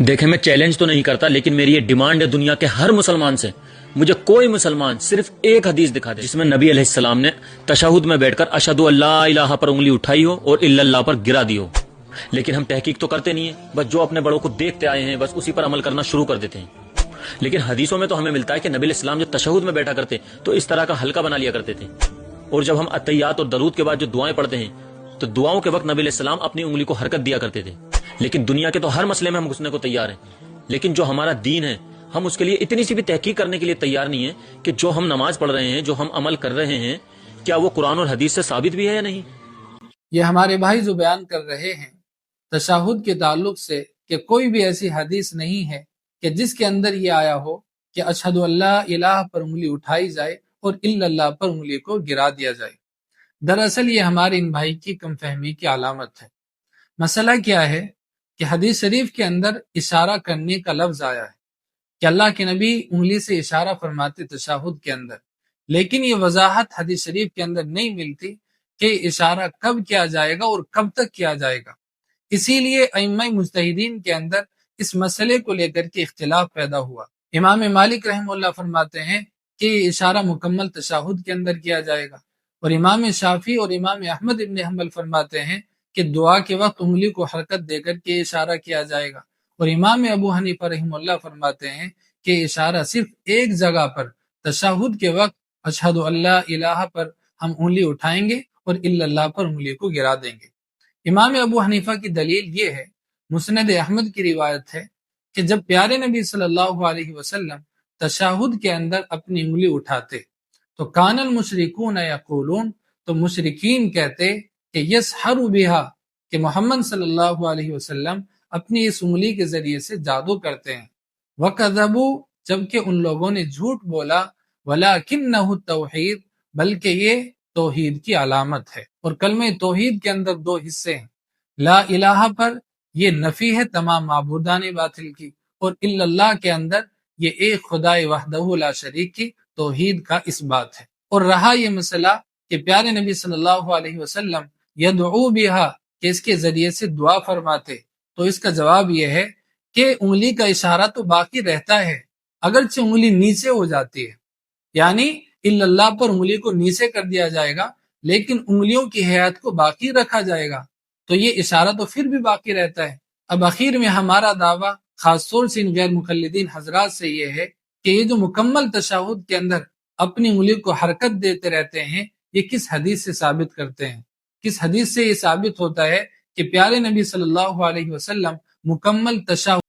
دیکھیں میں چیلنج تو نہیں کرتا، لیکن میری یہ ڈیمانڈ ہے دنیا کے ہر مسلمان سے، مجھے کوئی مسلمان صرف ایک حدیث دکھا دے جس میں نبی علیہ السلام نے تشہد میں بیٹھ کر اشہد اللہ الہ پر انگلی اٹھائی ہو اور الا اللہ پر گرا دی ہو۔ لیکن ہم تحقیق تو کرتے نہیں ہیں، بس جو اپنے بڑوں کو دیکھتے آئے ہیں بس اسی پر عمل کرنا شروع کر دیتے ہیں۔ لیکن حدیثوں میں تو ہمیں ملتا ہے کہ نبی علیہ السلام جب تشہد میں بیٹھا کرتے تو اس طرح کا حلقہ بنا لیا کرتے تھے، اور جب ہم اتحیات اور درود کے بعد جو دعائیں پڑھتے ہیں تو دعاؤں کے وقت نبی علیہ السلام اپنی انگلی کو حرکت دیا کرتے تھے۔ لیکن دنیا کے تو ہر مسئلے میں ہم گھسنے کو تیار ہیں، لیکن جو ہمارا دین ہے ہم اس کے لیے اتنی سی بھی تحقیق کرنے کے لیے تیار نہیں ہے کہ جو ہم نماز پڑھ رہے ہیں، جو ہم عمل کر رہے ہیں، کیا وہ قرآن اور حدیث سے ثابت بھی ہے یا نہیں۔ یہ ہمارے بھائی جو بیان کر رہے ہیں تشہد کے تعلق سے کہ کوئی بھی ایسی حدیث نہیں ہے کہ جس کے اندر یہ آیا ہو کہ اشہد اللہ الہ پر انگلی اٹھائی جائے اور الا اللہ پر انگلی کو گرا دیا جائے۔ دراصل یہ ہمارے ان بھائی کی کم فہمی کی علامت ہے۔ مسئلہ کیا ہے کہ حدیث شریف کے اندر اشارہ کرنے کا لفظ آیا ہے کہ اللہ کے نبی انگلی سے اشارہ فرماتے تشہد کے اندر، لیکن یہ وضاحت حدیث شریف کے اندر نہیں ملتی کہ اشارہ کب کیا جائے گا اور کب تک کیا جائے گا۔ اسی لیے ائمہ مجتہدین کے اندر اس مسئلے کو لے کر کے اختلاف پیدا ہوا۔ امام مالک رحمہ اللہ فرماتے ہیں کہ یہ اشارہ مکمل تشہد کے اندر کیا جائے گا، اور امام شافعی اور امام احمد ابن حنبل فرماتے ہیں کہ دعا کے وقت انگلی کو حرکت دے کر کے اشارہ کیا جائے گا، اور امام ابو حنیفہ رحمہ اللہ فرماتے ہیں کہ اشارہ صرف ایک جگہ پر تشہد کے وقت اشہد اللہ الہ پر ہم انگلی اٹھائیں گے اور الا اللہ پر انگلی کو گرا دیں گے۔ امام ابو حنیفہ کی دلیل یہ ہے، مسند احمد کی روایت ہے کہ جب پیارے نبی صلی اللہ علیہ وسلم تشہد کے اندر اپنی انگلی اٹھاتے تو کان المشرکون یقولون، تو مشرکین کہتے کہ یسحر بہا، کہ محمد صلی اللہ علیہ وسلم اپنی اس انگلی کے ذریعے سے جادو کرتے ہیں۔ وکذبوا، جبکہ ان لوگوں نے جھوٹ بولا، ولکنہ التوحید، بلکہ یہ توحید کی علامت ہے۔ اور کلمہ توحید کے اندر دو حصے ہیں، لا الہ پر یہ نفی ہے تمام معبودان باطل کی، اور الا اللہ کے اندر یہ ایک خدا وحدہ لا شریک کی توحید کا اس بات ہے۔ اور رہا یہ مسئلہ کہ پیارے نبی صلی اللہ علیہ وسلم یدعو بہا، کہ اس کے ذریعے سے دعا فرماتے، تو اس کا جواب یہ ہے کہ انگلی کا اشارہ تو باقی رہتا ہے، اگرچہ انگلی نیچے ہو جاتی ہے، یعنی الا اللہ پر انگلی کو نیچے کر دیا جائے گا لیکن انگلیوں کی حیات کو باقی رکھا جائے گا، تو یہ اشارہ تو پھر بھی باقی رہتا ہے۔ اب آخر میں ہمارا دعویٰ خاص طور سے ان غیر مقلدین حضرات سے یہ ہے کہ یہ جو مکمل تشہد کے اندر اپنی انگلی کو حرکت دیتے رہتے ہیں، یہ کس حدیث سے ثابت کرتے ہیں؟ کس حدیث سے یہ ثابت ہوتا ہے کہ پیارے نبی صلی اللہ علیہ وسلم مکمل تشہد